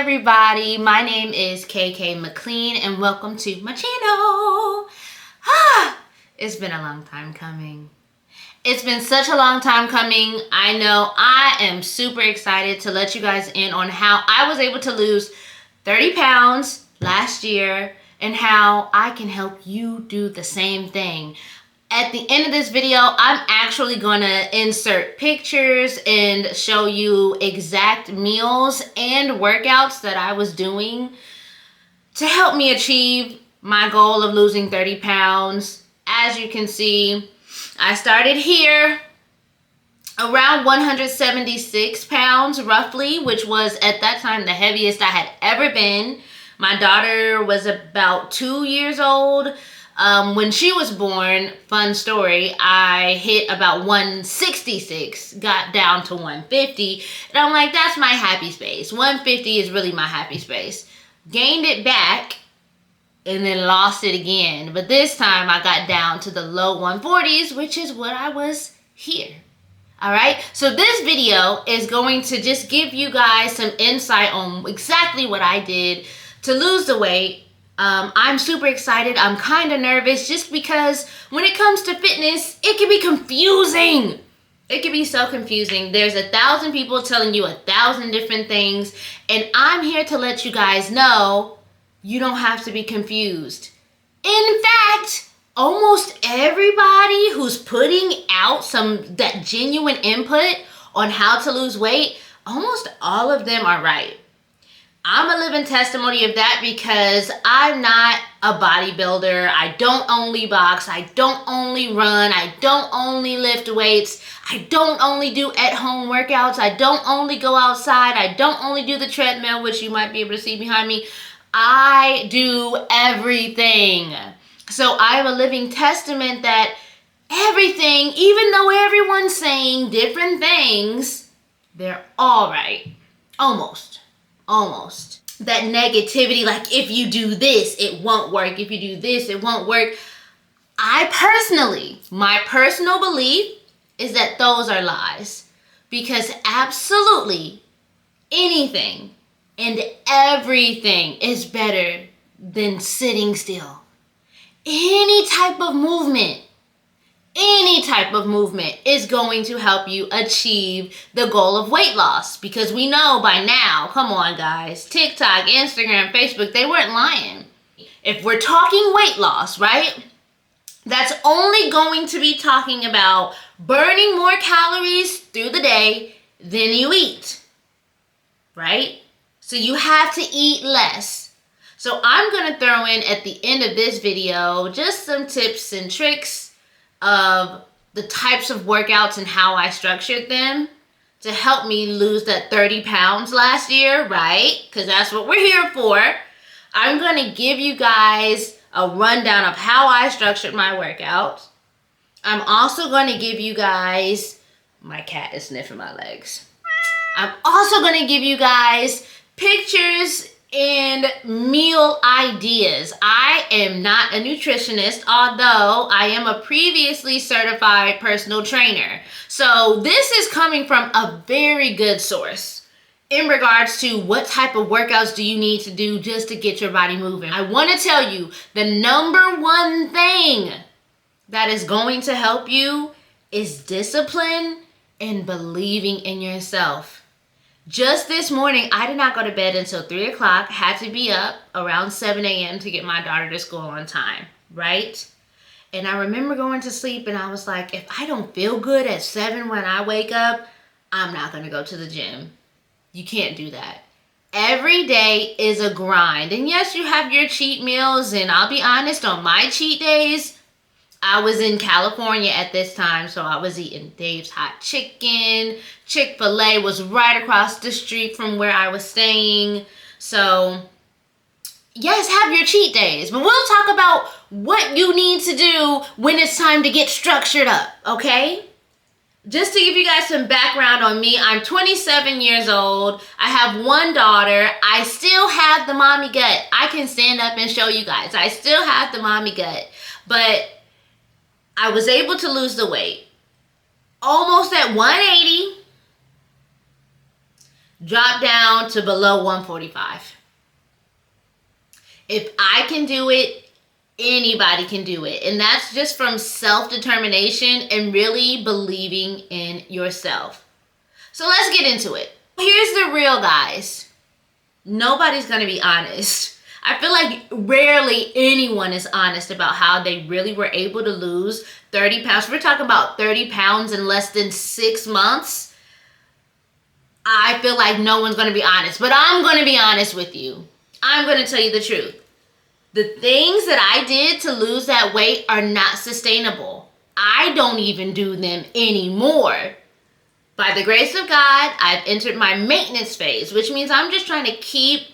everybody, my name is KK McLean and welcome to my channel. It's been a long time coming. It's been such a long time coming. I know. I am super excited to let you guys in on how I was able to lose 30 pounds last year and how I can help you do the same thing. At the end of this video, I'm actually going to insert pictures and show you exact meals and workouts that I was doing to help me achieve my goal of losing 30 pounds. As you can see, I started here around 176 pounds roughly, which was at that time the heaviest I had ever been. My daughter was about 2 years old. When she was born, fun story, I hit about 166, got down to 150, and I'm like, that's my happy space. 150 is really my happy space. Gained it back, and then lost it again. But this time, I got down to the low 140s, which is what I was here. Alright, so this video is going to just give you guys some insight on exactly what I did to lose the weight. I'm super excited. I'm kind of nervous just because when it comes to fitness, it can be confusing. It can be so confusing. There's 1,000 people telling you 1,000 different things, and I'm here to let you guys know you don't have to be confused. In fact, almost everybody who's putting out that genuine input on how to lose weight, almost all of them are right. I'm a living testimony of that because I'm not a bodybuilder. I don't only box. I don't only run. I don't only lift weights. I don't only do at-home workouts. I don't only go outside. I don't only do the treadmill, which you might be able to see behind me. I do everything. So I am a living testament that everything, even though everyone's saying different things, they're all right. Almost. That negativity, like if you do this, it won't work. If you do this, it won't work. My personal belief is that those are lies. Because absolutely anything and everything is better than sitting still. Any type of movement is going to help you achieve the goal of weight loss. Because we know by now, come on guys, TikTok, Instagram, Facebook, they weren't lying. If we're talking weight loss, right? That's only going to be talking about burning more calories through the day than you eat, right? So you have to eat less. So I'm going to throw in at the end of this video just some tips and tricks of the types of workouts and how I structured them to help me lose that 30 pounds last year, right? Because that's what we're here for. I'm going to give you guys a rundown of how I structured my workouts. I'm also going to give you guys, my cat is sniffing my legs. I'm also going to give you guys pictures and meal ideas. I am not a nutritionist, although I am a previously certified personal trainer. So this is coming from a very good source in regards to what type of workouts do you need to do just to get your body moving. I want to tell you the number one thing that is going to help you is discipline and believing in yourself. Just this morning, I did not go to bed until 3 o'clock. Had to be up around 7 a.m. to get my daughter to school on time, right? And I remember going to sleep and I was like, if I don't feel good at 7 when I wake up, I'm not going to go to the gym. You can't do that. Every day is a grind. And yes, you have your cheat meals. And I'll be honest, on my cheat days, I was in California at this time, so I was eating Dave's Hot Chicken. Chick-fil-A was right across the street from where I was staying. So, yes, have your cheat days. But we'll talk about what you need to do when it's time to get structured up, okay? Just to give you guys some background on me, I'm 27 years old. I have one daughter. I still have the mommy gut. I can stand up and show you guys. I still have the mommy gut. But I was able to lose the weight almost at 180 Drop down to below 145. If I can do it, anybody can do it. And that's just from self-determination and really believing in yourself. So let's get into it. Here's the real, guys. Nobody's going to be honest. I feel like rarely anyone is honest about how they really were able to lose 30 pounds. We're talking about 30 pounds in less than 6 months. I feel like no one's going to be honest, but I'm going to be honest with you. I'm going to tell you the truth. The things that I did to lose that weight are not sustainable. I don't even do them anymore. By the grace of God, I've entered my maintenance phase, which means I'm just trying to keep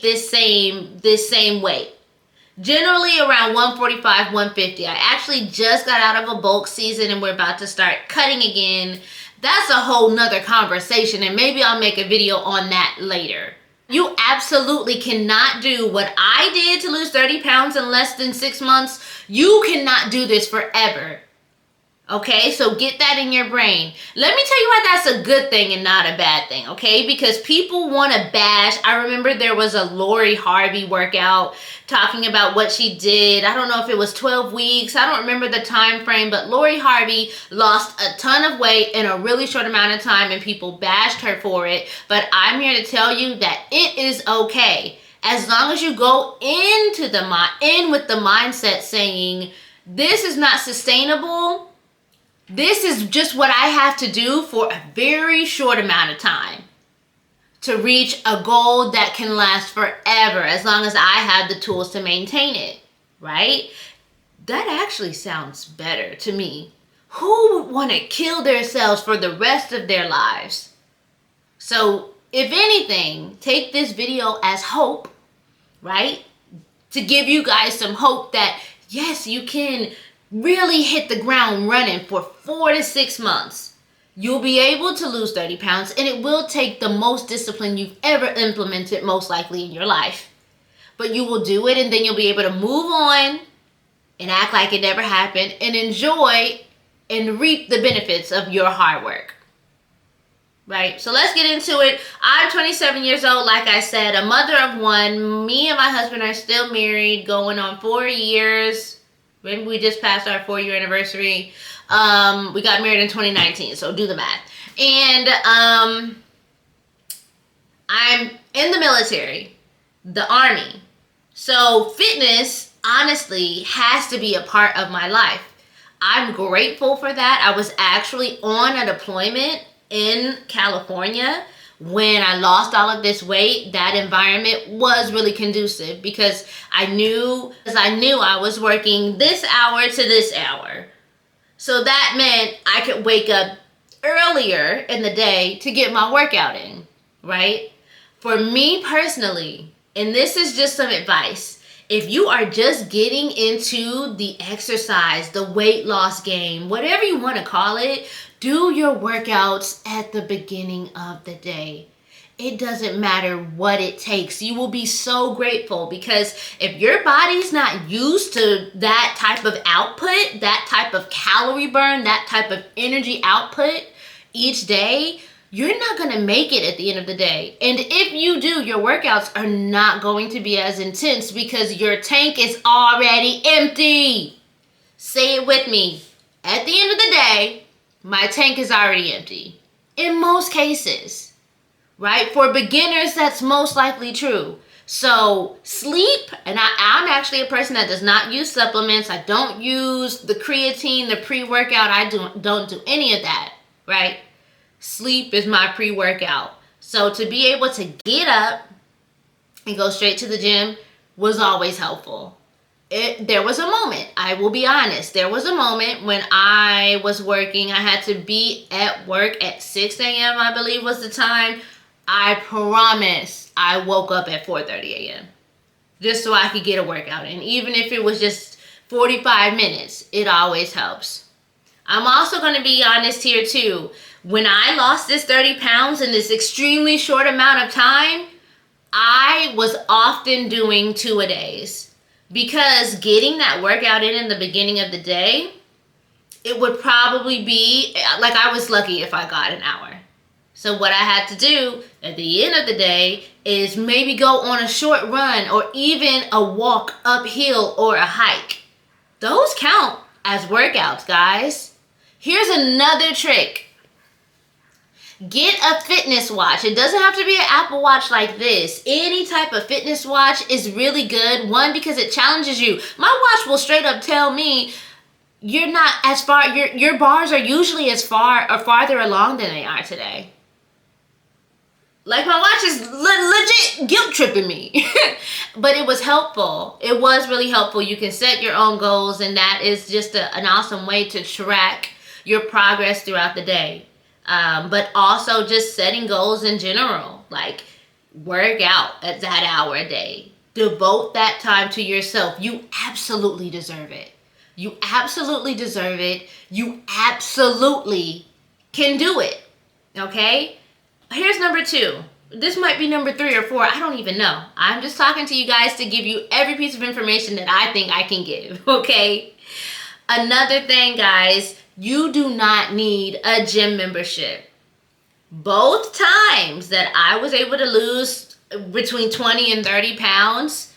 this same weight. Generally around 145, 150. I actually just got out of a bulk season and we're about to start cutting again. That's a whole nother conversation, and maybe I'll make a video on that later. You absolutely cannot do what I did to lose 30 pounds in less than 6 months. You cannot do this forever. Okay, so get that in your brain. Let me tell you why that's a good thing and not a bad thing, okay? Because people want to bash. I remember there was a Lori Harvey workout talking about what she did. I don't know if it was 12 weeks. I don't remember the time frame, but Lori Harvey lost a ton of weight in a really short amount of time and people bashed her for it. But I'm here to tell you that it is okay. As long as you go in with the mindset saying, this is not sustainable. This is just what I have to do for a very short amount of time to reach a goal that can last forever, as long as I have the tools to maintain it, right? That actually sounds better to me. Who would want to kill themselves for the rest of their lives? So, if anything, take this video as hope, right? To give you guys some hope that, yes, you can really hit the ground running for 4 to 6 months. You'll be able to lose 30 pounds, and it will take the most discipline you've ever implemented, most likely in your life. But you will do it, and then you'll be able to move on and act like it never happened and enjoy and reap the benefits of your hard work. Right? So let's get into it. I'm 27 years old, like I said, a mother of one. Me and my husband are still married, going on 4 years. Maybe we just passed our 4-year anniversary. We got married in 2019, so do the math. And I'm in the military, the Army. So fitness, honestly, has to be a part of my life. I'm grateful for that. I was actually on a deployment in California when I lost all of this weight. That environment was really conducive because I knew I was working this hour to this hour. So that meant I could wake up earlier in the day to get my workout in, right? For me personally, and this is just some advice, if you are just getting into the exercise, the weight loss game, whatever you want to call it, do your workouts at the beginning of the day. It doesn't matter what it takes. You will be so grateful because if your body's not used to that type of output, that type of calorie burn, that type of energy output each day, you're not going to make it at the end of the day. And if you do, your workouts are not going to be as intense because your tank is already empty. Say it with me. At the end of the day, my tank is already empty. In most cases. Right? For beginners, that's most likely true. So sleep, and I'm actually a person that does not use supplements. I don't use the creatine, the pre-workout. I don't do any of that, right? Sleep is my pre-workout. So to be able to get up and go straight to the gym was always helpful. There was a moment, I will be honest, there was a moment when I was working. I had to be at work at 6 a.m., I believe was the time. I promise I woke up at 4:30 a.m. just so I could get a workout in. Even if it was just 45 minutes, it always helps. I'm also going to be honest here too. When I lost this 30 pounds in this extremely short amount of time, I was often doing 2-a-days because getting that workout in the beginning of the day, it would probably be, like I was lucky if I got an hour. So what I had to do at the end of the day is maybe go on a short run or even a walk uphill or a hike. Those count as workouts, guys. Here's another trick. Get a fitness watch. It doesn't have to be an Apple Watch like this. Any type of fitness watch is really good. One, because it challenges you. My watch will straight up tell me you're not as far, your bars are usually as far or farther along than they are today. Like, my watch is legit guilt tripping me. But it was helpful. It was really helpful. You can set your own goals, and that is just an awesome way to track your progress throughout the day. But also just setting goals in general, like work out at that hour a day. Devote that time to yourself. You absolutely deserve it. You absolutely deserve it. You absolutely can do it. Okay? Here's number 2. This might be number 3 or 4. I don't even know. I'm just talking to you guys to give you every piece of information that I think I can give. Okay? Another thing, guys, you do not need a gym membership. Both times that I was able to lose between 20 and 30 pounds,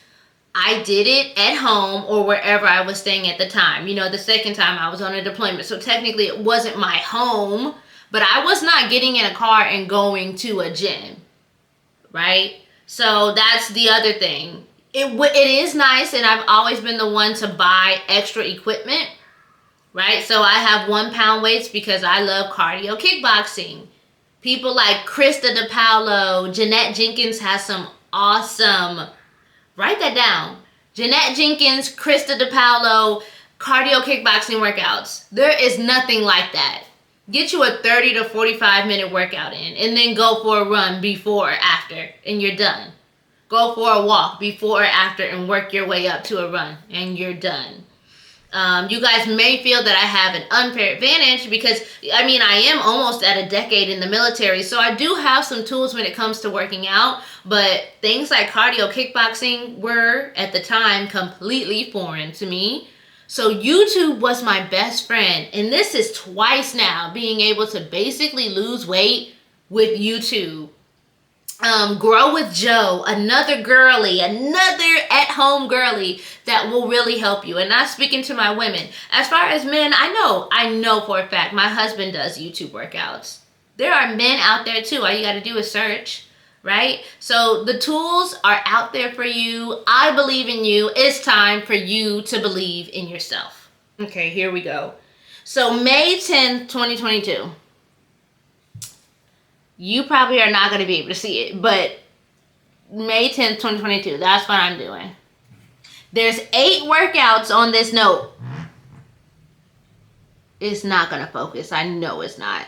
I did it at home or wherever I was staying at the time. You know, the second time I was on a deployment, so technically it wasn't my home, but I was not getting in a car and going to a gym, right? So that's the other thing. It is nice, and I've always been the one to buy extra equipment, right? So I have 1 pound weights because I love cardio kickboxing. People like Krista DePaulo, Jeanette Jenkins has some awesome, write that down. Jeanette Jenkins, Krista DePaulo, cardio kickboxing workouts. There is nothing like that. Get you a 30 to 45 minute workout in, and then go for a run before or after, and you're done. Go for a walk before or after and work your way up to a run, and you're done. You guys may feel that I have an unfair advantage because, I mean, I am almost at a decade in the military, so I do have some tools when it comes to working out, but things like cardio kickboxing were, at the time, completely foreign to me. So YouTube was my best friend, and this is twice now being able to basically lose weight with YouTube. Grow with Joe, another girly, another at-home girly that will really help you. And not speaking to my women. As far as men, I know for a fact my husband does YouTube workouts. There are men out there too. All you got to do is search, right? So the tools are out there for you. I believe in you. It's time for you to believe in yourself. Okay, here we go. So May 10th, 2022. You probably are not going to be able to see it, but May 10th, 2022, that's what I'm doing. There's 8 workouts on this note. It's not going to focus. I know it's not.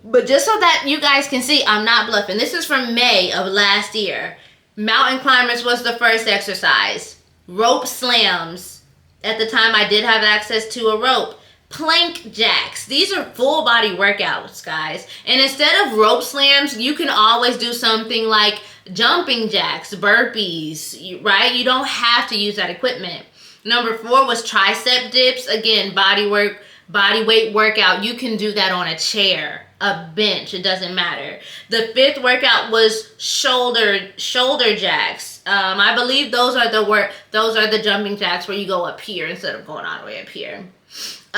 But just so that you guys can see, I'm not bluffing. This is from May of last year. Mountain climbers was the first exercise. Rope slams. At the time, I did have access to a rope. Plank jacks. These are full body workouts, guys. And instead of rope slams, you can always do something like jumping jacks, burpees, right? You don't have to use that equipment. Number 4 was tricep dips. Again, body weight workout. You can do that on a chair, a bench. It doesn't matter. The 5th workout was shoulder jacks. I believe those are the jumping jacks where you go up here instead of going all the way up here.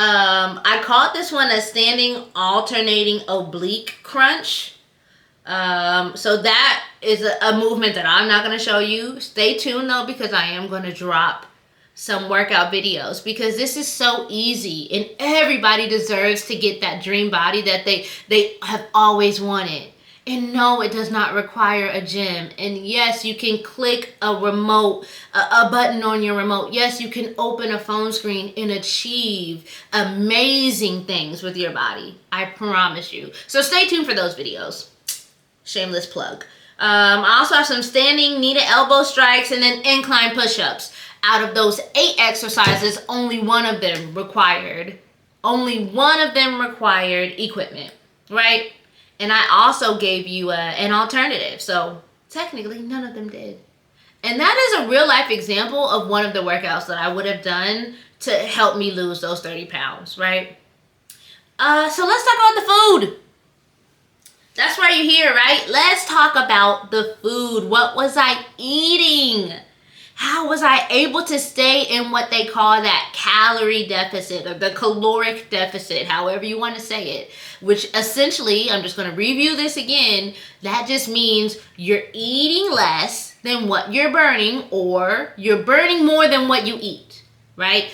I called this one a standing alternating oblique crunch. So that is a movement that I'm not going to show you. Stay tuned though, because I am going to drop some workout videos, because this is so easy and everybody deserves to get that dream body that they have always wanted. And no, it does not require a gym. And yes, you can click a button on your remote. Yes, you can open a phone screen and achieve amazing things with your body. I promise you. So stay tuned for those videos. Shameless plug. I also have some standing knee to elbow strikes and then incline push-ups. Out of those 8 exercises, only one of them required equipment, right? And I also gave you an alternative. So technically, none of them did. And that is a real life example of one of the workouts that I would have done to help me lose those 30 pounds, right? So let's talk about the food. That's why you're here, right? Let's talk about the food. What was I eating? How was I able to stay in what they call that calorie deficit or the caloric deficit, however you want to say it, which essentially, I'm just going to review this again, that just means you're eating less than what you're burning, or you're burning more than what you eat, right?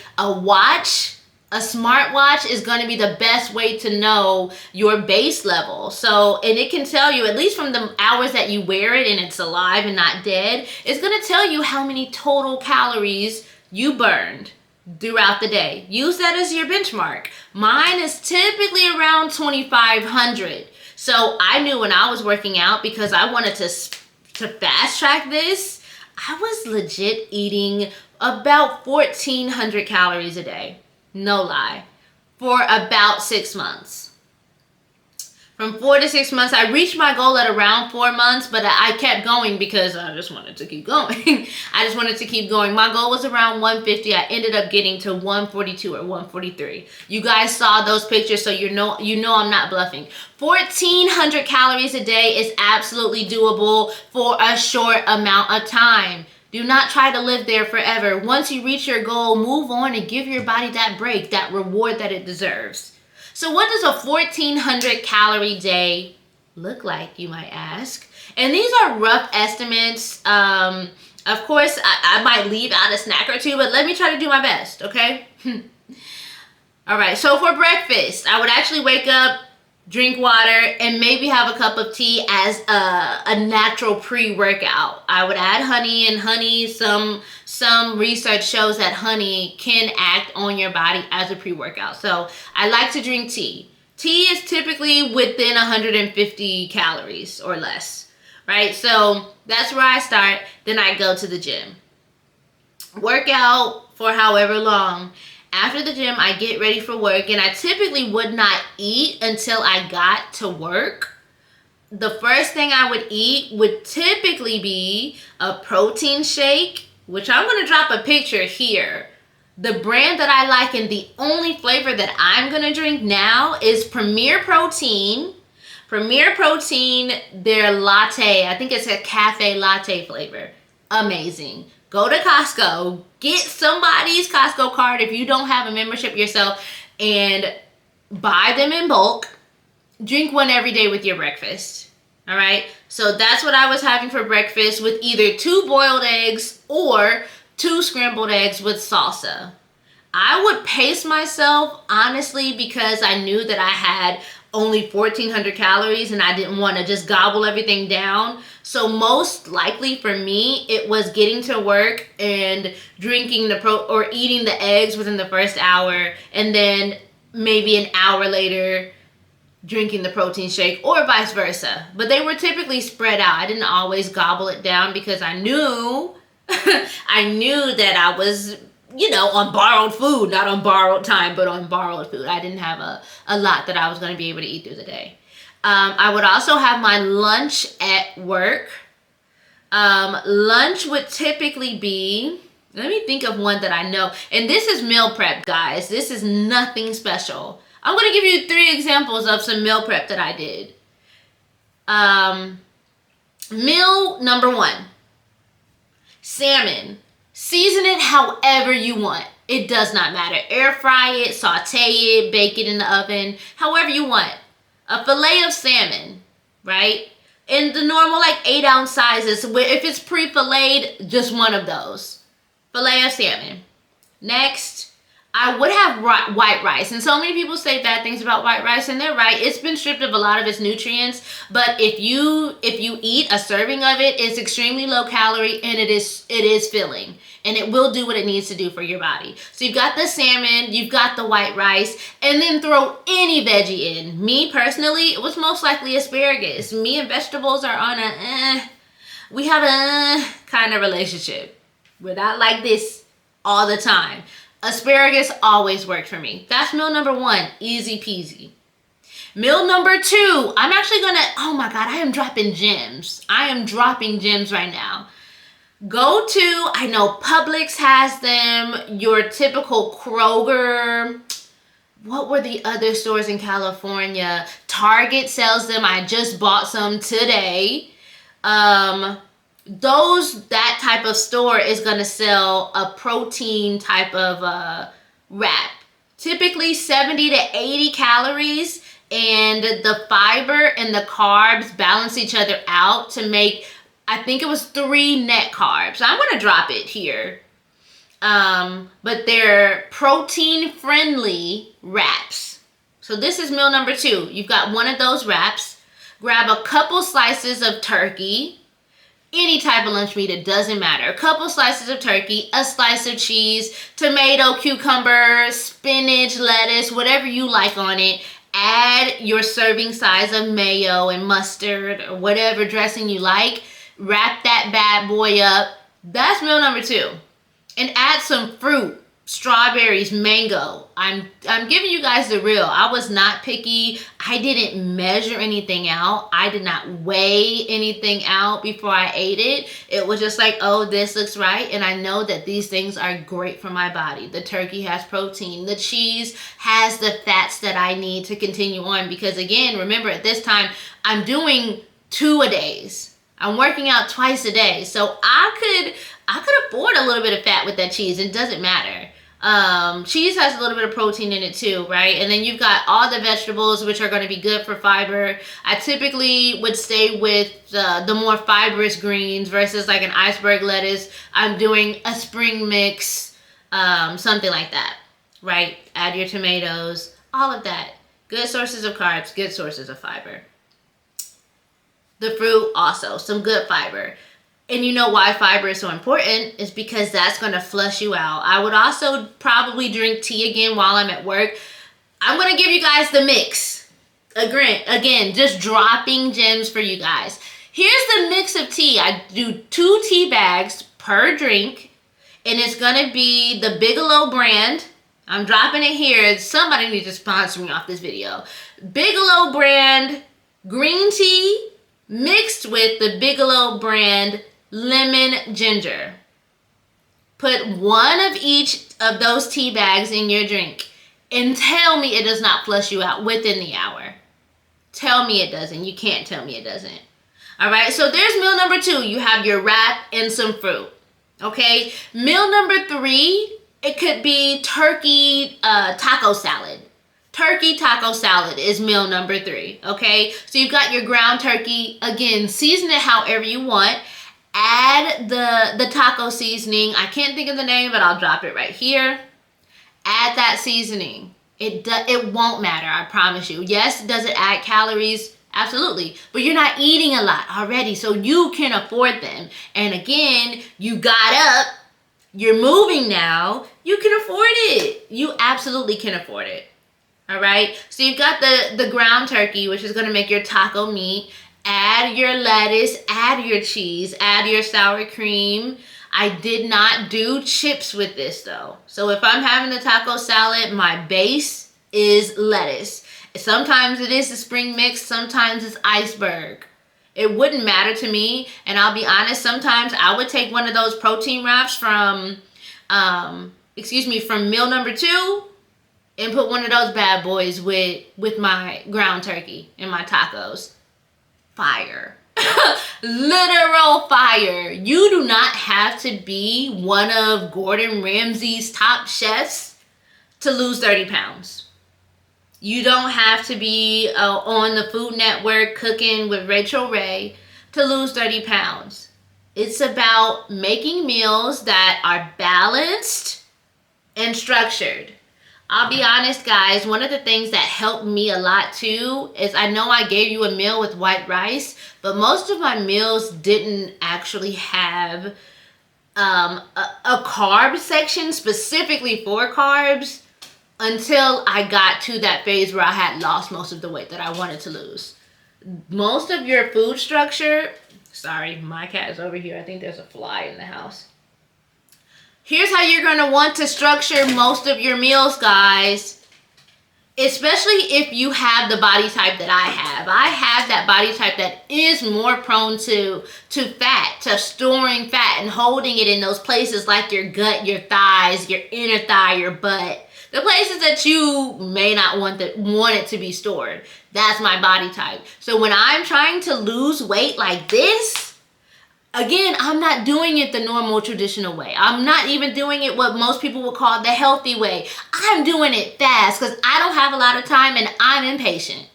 A smartwatch is going to be the best way to know your base level. So, and it can tell you, at least from the hours that you wear it and it's alive and not dead, it's going to tell you how many total calories you burned throughout the day. Use that as your benchmark. Mine is typically around 2,500. So I knew when I was working out, because I wanted to fast track this, I was legit eating about 1,400 calories a day. No lie. For about 6 months. From 4 to 6 months, I reached my goal at around 4 months, but I kept going because I just wanted to keep going. I just wanted to keep going. My goal was around 150. I ended up getting to 142 or 143. You guys saw those pictures, so you know I'm not bluffing. 1,400 calories a day is absolutely doable for a short amount of time. Do not try to live there forever. Once you reach your goal, move on and give your body that break, that reward that it deserves. So what does a 1,400 calorie day look like, you might ask? And these are rough estimates. Of course, I might leave out a snack or two, but let me try to do my best, okay? All right, so for breakfast, I would actually wake up, drink water, and maybe have a cup of tea as a natural pre-workout. I would add honey, and honey, some research shows that honey can act on your body as a pre-workout. So I like to drink tea. Tea is typically within 150 calories or less, right? So that's where I start. Then I go to the gym. Workout for however long. After the gym, I get ready for work, and I typically would not eat until I got to work. The first thing I would eat would typically be a protein shake, which I'm going to drop a picture here. The brand that I like and the only flavor that I'm going to drink now is Premier Protein. Premier Protein, their latte, I think it's a cafe latte flavor. Amazing. Go to Costco, get somebody's Costco card if you don't have a membership yourself, and buy them in bulk. Drink one every day with your breakfast. All right? So that's what I was having for breakfast, with either 2 boiled eggs or 2 scrambled eggs with salsa. I would pace myself, honestly, because I knew that I had only 1,400 calories and I didn't want to just gobble everything down. So most likely for me, it was getting to work and drinking or eating the eggs within the first hour, and then maybe an hour later drinking the protein shake, or vice versa. But they were typically spread out. I didn't always gobble it down because I knew that I was, on borrowed food, not on borrowed time, but on borrowed food. I didn't have a lot that I was going to be able to eat through the day. I would also have my lunch at work. Lunch would typically be, let me think of one that I know. And this is meal prep, guys. This is nothing special. I'm going to give you 3 examples of some meal prep that I did. Meal number 1, salmon. Season it however you want. It does not matter. Air fry it, saute it, bake it in the oven, however you want. A fillet of salmon, right? In the normal 8-ounce sizes. If it's pre-filleted, just one of those. Fillet of salmon. Next, I would have white rice. And so many people say bad things about white rice, and they're right. It's been stripped of a lot of its nutrients. But if you eat a serving of it, it's extremely low calorie, and it is filling. And it will do what it needs to do for your body. So you've got the salmon, you've got the white rice, and then throw any veggie in. Me personally, it was most likely asparagus. Me and vegetables are on we have a kind of relationship. We're not like this all the time. Asparagus always worked for me. That's meal number 1, easy peasy. Meal number 2, I'm actually oh my God, I am dropping gems. I am dropping gems right now. Go to, I know Publix has them, your typical Kroger, what were the other stores in California? Target sells them. I just bought some today. That type of store is going to sell a protein type of wrap. Typically 70 to 80 calories, and the fiber and the carbs balance each other out to make, I think it was 3 net carbs. I'm going to drop it here. But they're protein friendly wraps. So this is meal number 2. You've got one of those wraps. Grab a couple slices of turkey, any type of lunch meat, it doesn't matter. A couple slices of turkey, a slice of cheese, tomato, cucumber, spinach, lettuce, whatever you like on it. Add your serving size of mayo and mustard or whatever dressing you like. Wrap that bad boy up. That's meal number 2. And add some fruit, strawberries, mango. I'm giving you guys the real. I was not picky. I didn't measure anything out. I did not weigh anything out before I ate it. It was just like, oh, this looks right. And I know that these things are great for my body. The turkey has protein. The cheese has the fats that I need to continue on. Because again, remember at this time, I'm doing 2-a-days. I'm working out twice a day. So I could afford a little bit of fat with that cheese. It doesn't matter. Cheese has a little bit of protein in it too, right? And then you've got all the vegetables, which are going to be good for fiber. I typically would stay with the more fibrous greens versus like an iceberg lettuce. I'm doing a spring mix, something like that, right? Add your tomatoes, all of that. Good sources of carbs, good sources of fiber. The fruit also, some good fiber. And you know why fiber is so important is because that's going to flush you out. I would also probably drink tea again while I'm at work. I'm going to give you guys the mix. Again, just dropping gems for you guys. Here's the mix of tea. I do 2 tea bags per drink. And it's going to be the Bigelow brand. I'm dropping it here. Somebody needs to sponsor me off this video. Bigelow brand green tea mixed with the Bigelow brand lemon ginger. Put one of each of those tea bags in your drink and tell me it does not flush you out within the hour. Tell me it doesn't. You can't tell me it doesn't. All right, so there's meal number 2. You have your wrap and some fruit. Okay, meal number 3, it could be turkey taco salad. Turkey taco salad is meal number 3, okay? So you've got your ground turkey. Again, season it however you want. Add the taco seasoning. I can't think of the name, but I'll drop it right here. Add that seasoning. It won't matter, I promise you. Yes, does it add calories? Absolutely. But you're not eating a lot already, so you can afford them. And again, you got up. You're moving now. You can afford it. You absolutely can afford it. All right, so you've got the ground turkey, which is going to make your taco meat. Add your lettuce, add your cheese, add your sour cream. I did not do chips with this though. So if I'm having a taco salad, my base is lettuce. Sometimes it is the spring mix, sometimes it's iceberg. It wouldn't matter to me, and I'll be honest, sometimes I would take one of those protein wraps from meal number 2 and put one of those bad boys with my ground turkey and my tacos. Fire. Literal fire. You do not have to be one of Gordon Ramsay's top chefs to lose 30 pounds. You don't have to be on the Food Network cooking with Rachel Ray to lose 30 pounds. It's about making meals that are balanced and structured. I'll be honest, guys, one of the things that helped me a lot too is I know I gave you a meal with white rice, but most of my meals didn't actually have a carb section specifically for carbs until I got to that phase where I had lost most of the weight that I wanted to lose. Most of your food structure, sorry, my cat is over here. I think there's a fly in the house. Here's how you're going to want to structure most of your meals, guys. Especially if you have the body type that I have. I have that body type that is more prone to fat, to storing fat and holding it in those places like your gut, your thighs, your inner thigh, your butt. The places that you may not want it to be stored. That's my body type. So when I'm trying to lose weight like this, again, I'm not doing it the normal traditional way. I'm not even doing it what most people would call the healthy way. I'm doing it fast because I don't have a lot of time and I'm impatient.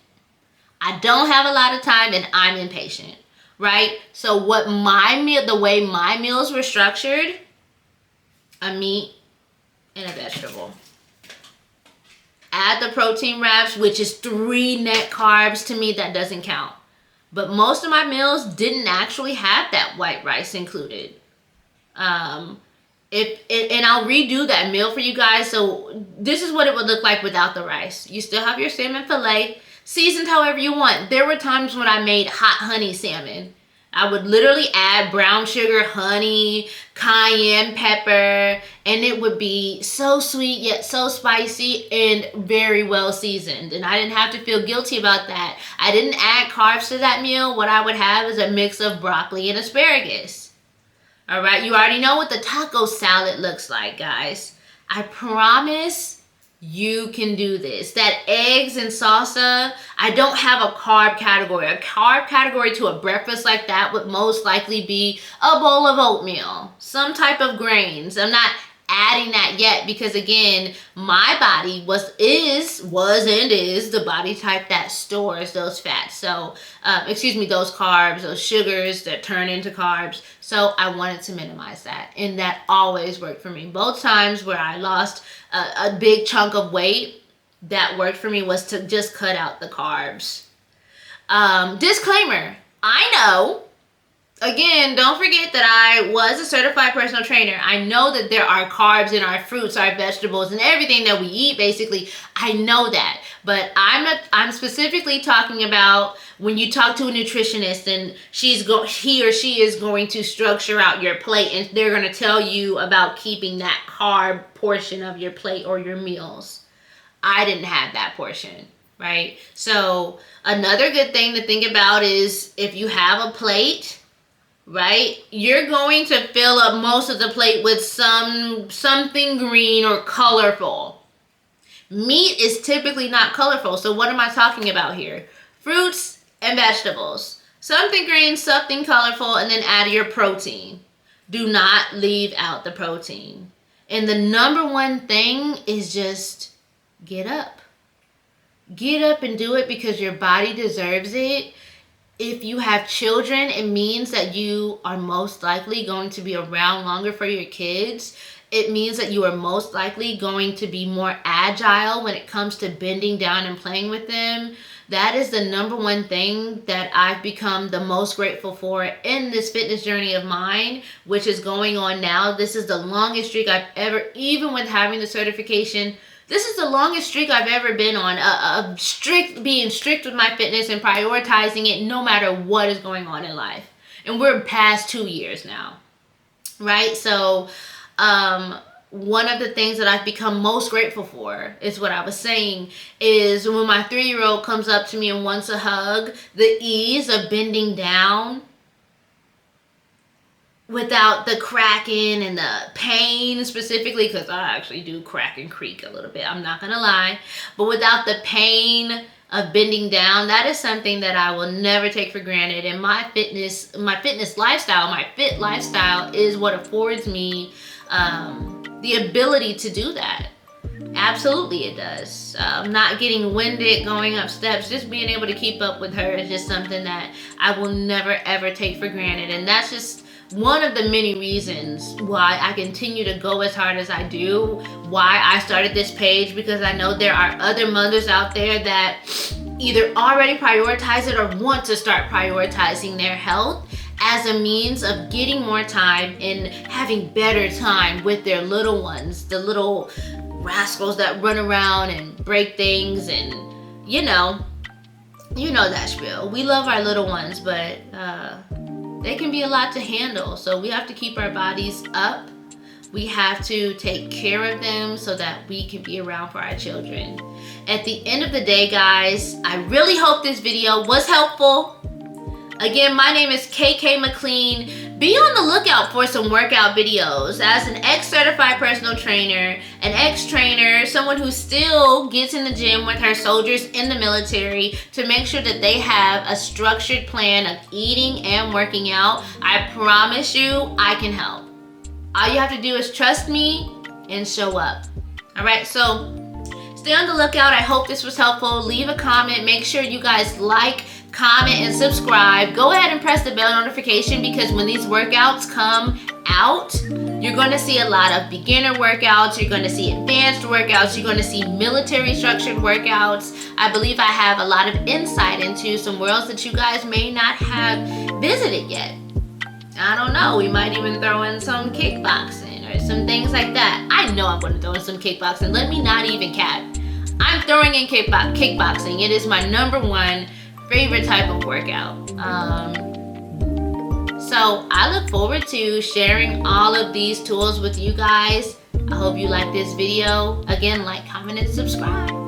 I don't have a lot of time and I'm impatient, right? So the way my meals were structured, a meat and a vegetable. Add the protein wraps, which is 3 net carbs. To me, that doesn't count. But most of my meals didn't actually have that white rice included. And I'll redo that meal for you guys. So this is what it would look like without the rice. You still have your salmon fillet, seasoned however you want. There were times when I made hot honey salmon. I would literally add brown sugar, honey, cayenne pepper, and it would be so sweet yet so spicy and very well seasoned. And I didn't have to feel guilty about that. I didn't add carbs to that meal. What I would have is a mix of broccoli and asparagus. All right, you already know what the taco salad looks like, guys. I promise you can do this. That eggs and salsa, I don't have a carb category. A carb category to a breakfast like that would most likely be a bowl of oatmeal, some type of grains. I'm not adding that yet because, again, my body was and is the body type that stores those fats. So, those carbs, those sugars that turn into carbs. So I wanted to minimize that. And that always worked for me. Both times where I lost a big chunk of weight, that worked for me was to just cut out the carbs. Disclaimer, I know, again, don't forget that I was a certified personal trainer. I know that there are carbs in our fruits, our vegetables, and everything that we eat, basically. I know that. But I'm specifically talking about when you talk to a nutritionist and he or she is going to structure out your plate and they're going to tell you about keeping that carb portion of your plate or your meals. I didn't have that portion, right? So another good thing to think about is if you have a plate, right, you're going to fill up most of the plate with something green or colorful. Meat is typically not colorful. So what am I talking about here? Fruits and vegetables. Something green, something colorful, and then add your protein. Do not leave out the protein. And the number one thing is just get up. Get up and do it because your body deserves it. If you have children, it means that you are most likely going to be around longer for your kids. It means that you are most likely going to be more agile when it comes to bending down and playing with them. That is the number one thing that I've become the most grateful for in this fitness journey of mine, which is going on now. This is the longest streak I've ever, even with having the certification, this is the longest streak I've ever been on, being strict with my fitness and prioritizing it no matter what is going on in life. And we're past 2 years now, right? So one of the things that I've become most grateful for is what I was saying is when my 3-year-old comes up to me and wants a hug, the ease of bending down without the cracking and the pain specifically, because I actually do crack and creak a little bit, I'm not gonna lie, but without the pain of bending down, that is something that I will never take for granted. And my fitness lifestyle, my fit lifestyle is what affords me the ability to do that. Absolutely it does. Not getting winded going up steps, just being able to keep up with her is just something that I will never ever take for granted. And that's just one of the many reasons why I continue to go as hard as I do, why I started this page, because I know there are other mothers out there that either already prioritize it or want to start prioritizing their health as a means of getting more time and having better time with their little ones, the little rascals that run around and break things, and you know that spiel. We love our little ones, but they can be a lot to handle. So we have to keep our bodies up. We have to take care of them so that we can be around for our children. At the end of the day, guys, I really hope this video was helpful. Again, my name is KK McLean. Be on the lookout for some workout videos. As an ex-certified personal trainer, an ex-trainer, someone who still gets in the gym with her soldiers in the military to make sure that they have a structured plan of eating and working out, I promise you I can help. All you have to do is trust me and show up. All right, so stay on the lookout. I hope this was helpful. Leave a comment. Make sure you guys like, comment, and subscribe. Go ahead and press the bell notification, because when these workouts come out, you're going to see a lot of beginner workouts. You're going to see advanced workouts. You're going to see military structured workouts. I believe I have a lot of insight into some worlds that you guys may not have visited yet. I don't know. We might even throw in some kickboxing or some things like that. I know I'm going to throw in some kickboxing. Let me not even cap. I'm throwing in kickboxing. It is my #1 favorite type of workout. So I look forward to sharing all of these tools with you guys. I hope you like this video. Again, like, comment, and subscribe.